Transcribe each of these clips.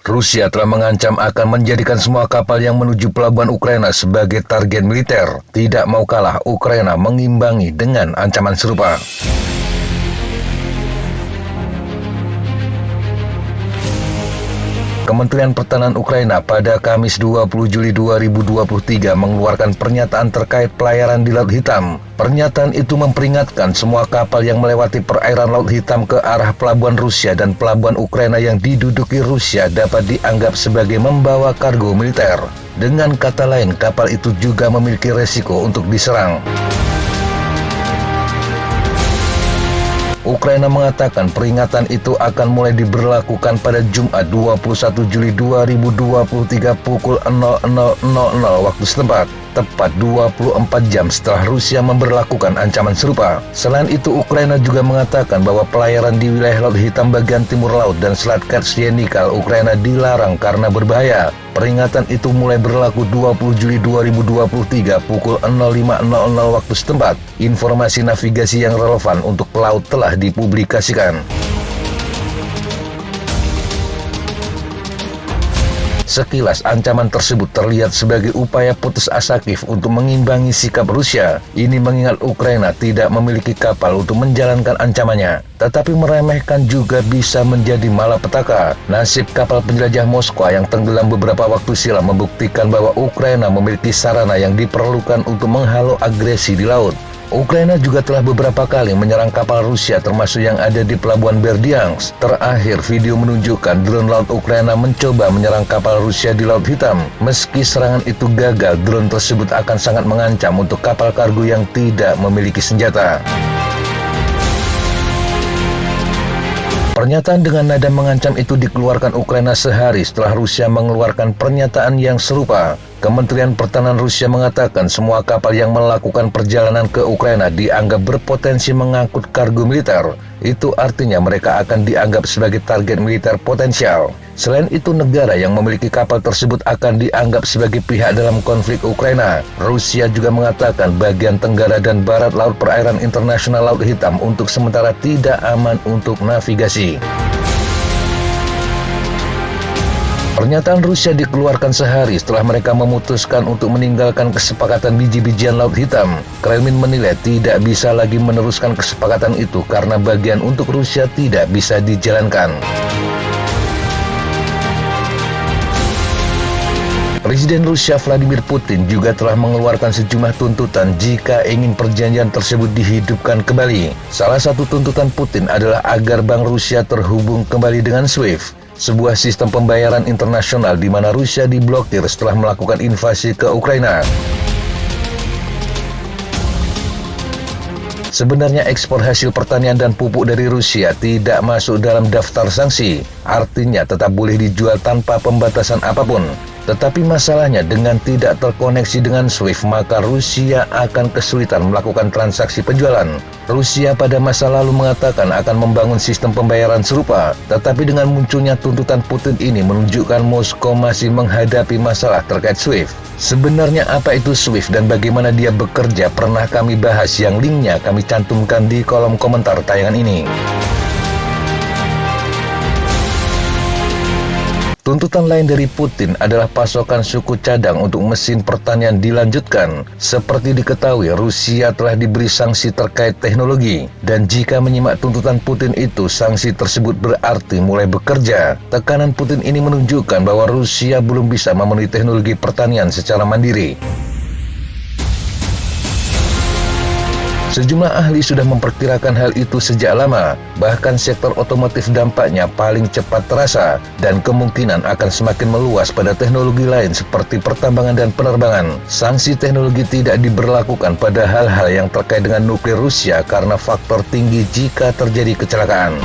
Rusia telah mengancam akan menjadikan semua kapal yang menuju pelabuhan Ukraina sebagai target militer. Tidak mau kalah, Ukraina mengimbangi dengan ancaman serupa. Kementerian Pertahanan Ukraina pada Kamis 20 Juli 2023 mengeluarkan pernyataan terkait pelayaran di Laut Hitam. Pernyataan itu memperingatkan semua kapal yang melewati perairan Laut Hitam ke arah pelabuhan Rusia dan pelabuhan Ukraina yang diduduki Rusia dapat dianggap sebagai membawa kargo militer. Dengan kata lain, kapal itu juga memiliki resiko untuk diserang. Ukraina mengatakan peringatan itu akan mulai diberlakukan pada Jumat 21 Juli 2023 pukul 00.00 waktu setempat, tepat 24 jam setelah Rusia memberlakukan ancaman serupa. Selain itu, Ukraina juga mengatakan bahwa pelayaran di wilayah Laut Hitam bagian timur laut dan Selat Kerch-Yenikal Ukraina dilarang karena berbahaya. Peringatan itu mulai berlaku 20 Juli 2023 pukul 05.00 waktu setempat. Informasi navigasi yang relevan untuk pelaut telah dipublikasikan. Sekilas ancaman tersebut terlihat sebagai upaya putus asa Kiev untuk mengimbangi sikap Rusia. Ini mengingat Ukraina tidak memiliki kapal untuk menjalankan ancamannya, tetapi meremehkan juga bisa menjadi malapetaka. Nasib kapal penjelajah Moskwa yang tenggelam beberapa waktu silam membuktikan bahwa Ukraina memiliki sarana yang diperlukan untuk menghalau agresi di laut. Ukraina juga telah beberapa kali menyerang kapal Rusia termasuk yang ada di pelabuhan Berdyansk. Terakhir, video menunjukkan drone laut Ukraina mencoba menyerang kapal Rusia di Laut Hitam. Meski serangan itu gagal, drone tersebut akan sangat mengancam untuk kapal kargo yang tidak memiliki senjata. Pernyataan dengan nada mengancam itu dikeluarkan Ukraina sehari setelah Rusia mengeluarkan pernyataan yang serupa. Kementerian Pertahanan Rusia mengatakan semua kapal yang melakukan perjalanan ke Ukraina dianggap berpotensi mengangkut kargo militer. Itu artinya mereka akan dianggap sebagai target militer potensial. Selain itu, negara yang memiliki kapal tersebut akan dianggap sebagai pihak dalam konflik Ukraina. Rusia juga mengatakan bagian tenggara dan barat laut perairan internasional Laut Hitam untuk sementara tidak aman untuk navigasi. Pernyataan Rusia dikeluarkan sehari setelah mereka memutuskan untuk meninggalkan kesepakatan biji-bijian Laut Hitam. Kremlin menilai tidak bisa lagi meneruskan kesepakatan itu karena bagian untuk Rusia tidak bisa dijalankan. Presiden Rusia Vladimir Putin juga telah mengeluarkan sejumlah tuntutan jika ingin perjanjian tersebut dihidupkan kembali. Salah satu tuntutan Putin adalah agar Bank Rusia terhubung kembali dengan SWIFT, sebuah sistem pembayaran internasional di mana Rusia diblokir setelah melakukan invasi ke Ukraina. Sebenarnya ekspor hasil pertanian dan pupuk dari Rusia tidak masuk dalam daftar sanksi, artinya tetap boleh dijual tanpa pembatasan apapun. Tetapi masalahnya dengan tidak terkoneksi dengan SWIFT, maka Rusia akan kesulitan melakukan transaksi penjualan. Rusia pada masa lalu mengatakan akan membangun sistem pembayaran serupa, tetapi dengan munculnya tuntutan Putin ini menunjukkan Moskow masih menghadapi masalah terkait SWIFT. Sebenarnya apa itu SWIFT dan bagaimana dia bekerja pernah kami bahas, yang linknya kami cantumkan di kolom komentar tayangan ini. Tuntutan lain dari Putin adalah pasokan suku cadang untuk mesin pertanian dilanjutkan. Seperti diketahui, Rusia telah diberi sanksi terkait teknologi. Dan jika menyimak tuntutan Putin itu, sanksi tersebut berarti mulai bekerja. Tekanan Putin ini menunjukkan bahwa Rusia belum bisa memenuhi teknologi pertanian secara mandiri. Sejumlah ahli sudah memperkirakan hal itu sejak lama, bahkan sektor otomotif dampaknya paling cepat terasa, dan kemungkinan akan semakin meluas pada teknologi lain seperti pertambangan dan penerbangan. Sanksi teknologi tidak diberlakukan pada hal-hal yang terkait dengan nuklir Rusia karena faktor tinggi jika terjadi kecelakaan.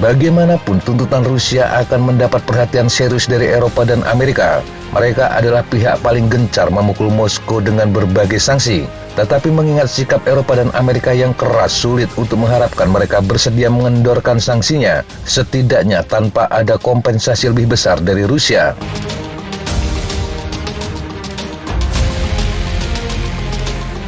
Bagaimanapun, tuntutan Rusia akan mendapat perhatian serius dari Eropa dan Amerika. Mereka adalah pihak paling gencar memukul Moskow dengan berbagai sanksi. Tetapi mengingat sikap Eropa dan Amerika yang keras, sulit untuk mengharapkan mereka bersedia mengendorkan sanksinya, setidaknya tanpa ada kompensasi lebih besar dari Rusia.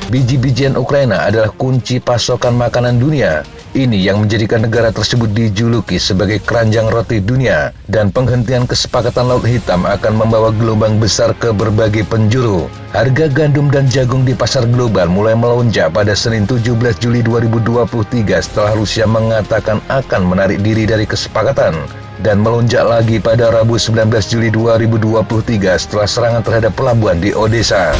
Biji-bijian Ukraina adalah kunci pasokan makanan dunia. Ini yang menjadikan negara tersebut dijuluki sebagai keranjang roti dunia, dan penghentian kesepakatan Laut Hitam akan membawa gelombang besar ke berbagai penjuru. Harga gandum dan jagung di pasar global mulai melonjak pada Senin 17 Juli 2023 setelah Rusia mengatakan akan menarik diri dari kesepakatan, dan melonjak lagi pada Rabu 19 Juli 2023 setelah serangan terhadap pelabuhan di Odessa.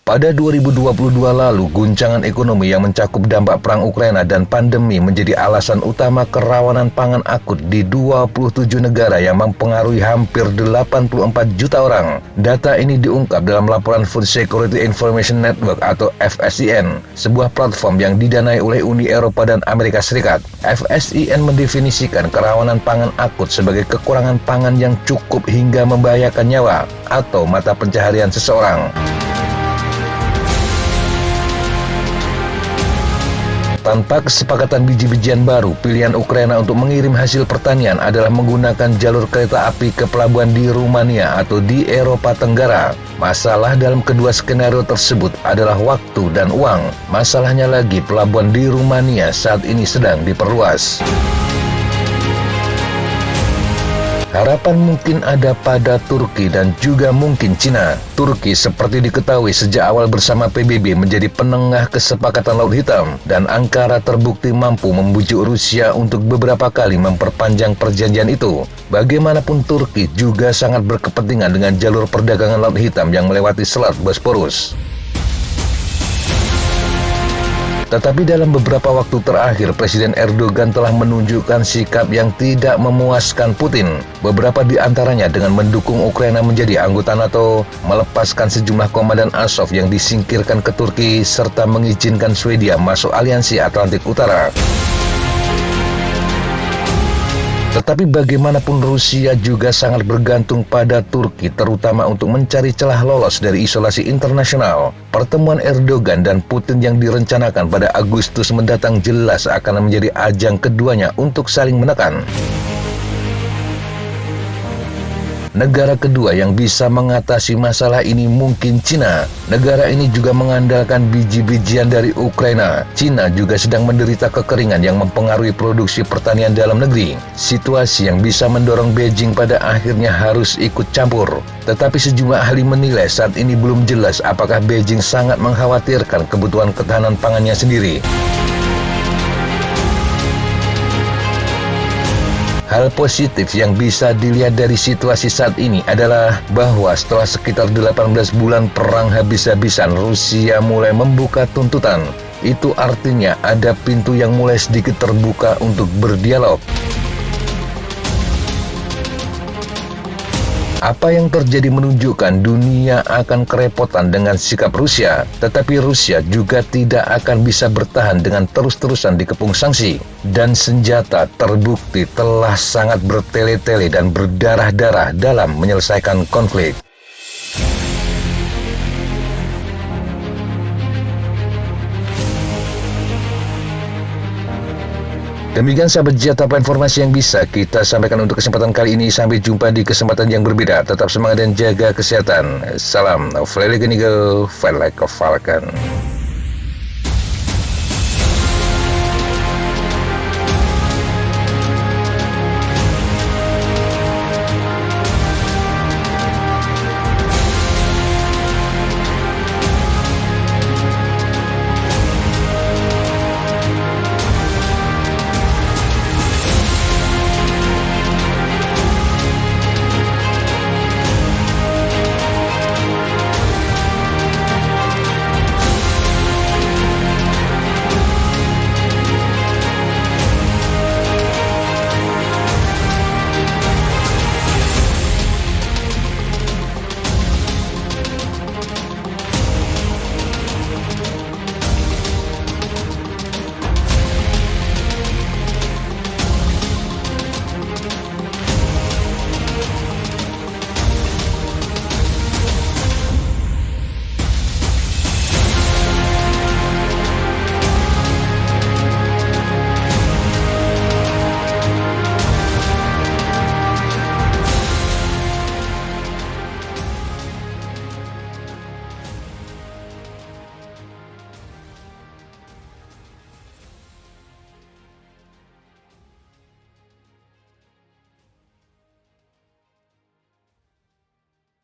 Pada 2022 lalu, guncangan ekonomi yang mencakup dampak perang Ukraina dan pandemi menjadi alasan utama kerawanan pangan akut di 27 negara yang mempengaruhi hampir 84 juta orang. Data ini diungkap dalam laporan Food Security Information Network atau FSIN, sebuah platform yang didanai oleh Uni Eropa dan Amerika Serikat. FSIN mendefinisikan kerawanan pangan akut sebagai kekurangan pangan yang cukup hingga membahayakan nyawa atau mata pencaharian seseorang. Tanpa kesepakatan biji-bijian baru, pilihan Ukraina untuk mengirim hasil pertanian adalah menggunakan jalur kereta api ke pelabuhan di Rumania atau di Eropa Tenggara. Masalah dalam kedua skenario tersebut adalah waktu dan uang. Masalahnya lagi, pelabuhan di Rumania saat ini sedang diperluas. Harapan mungkin ada pada Turki dan juga mungkin Cina. Turki seperti diketahui sejak awal bersama PBB menjadi penengah kesepakatan Laut Hitam, dan Ankara terbukti mampu membujuk Rusia untuk beberapa kali memperpanjang perjanjian itu. Bagaimanapun Turki juga sangat berkepentingan dengan jalur perdagangan Laut Hitam yang melewati Selat Bosporus. Tetapi dalam beberapa waktu terakhir, Presiden Erdogan telah menunjukkan sikap yang tidak memuaskan Putin. Beberapa di antaranya dengan mendukung Ukraina menjadi anggota NATO, melepaskan sejumlah komandan Azov yang disingkirkan ke Turki, serta mengizinkan Swedia masuk aliansi Atlantik Utara. Tetapi bagaimanapun Rusia juga sangat bergantung pada Turki, terutama untuk mencari celah lolos dari isolasi internasional. Pertemuan Erdogan dan Putin yang direncanakan pada Agustus mendatang jelas akan menjadi ajang keduanya untuk saling menekan. Negara kedua yang bisa mengatasi masalah ini mungkin Cina. Negara ini juga mengandalkan biji-bijian dari Ukraina. Cina juga sedang menderita kekeringan yang mempengaruhi produksi pertanian dalam negeri. Situasi yang bisa mendorong Beijing pada akhirnya harus ikut campur. Tetapi sejumlah ahli menilai saat ini belum jelas apakah Beijing sangat mengkhawatirkan kebutuhan ketahanan pangannya sendiri. Hal positif yang bisa dilihat dari situasi saat ini adalah bahwa setelah sekitar 18 bulan perang habis-habisan, Rusia mulai membuka tuntutan. Itu artinya ada pintu yang mulai sedikit terbuka untuk berdialog. Apa yang terjadi menunjukkan dunia akan kerepotan dengan sikap Rusia, tetapi Rusia juga tidak akan bisa bertahan dengan terus-terusan dikepung sanksi. Dan senjata terbukti telah sangat bertele-tele dan berdarah-darah dalam menyelesaikan konflik. Demikian sahabat Jat, apa informasi yang bisa kita sampaikan untuk kesempatan kali ini. Sampai jumpa di kesempatan yang berbeda. Tetap semangat dan jaga kesehatan. Salam, fly like an eagle, fight like a falcon.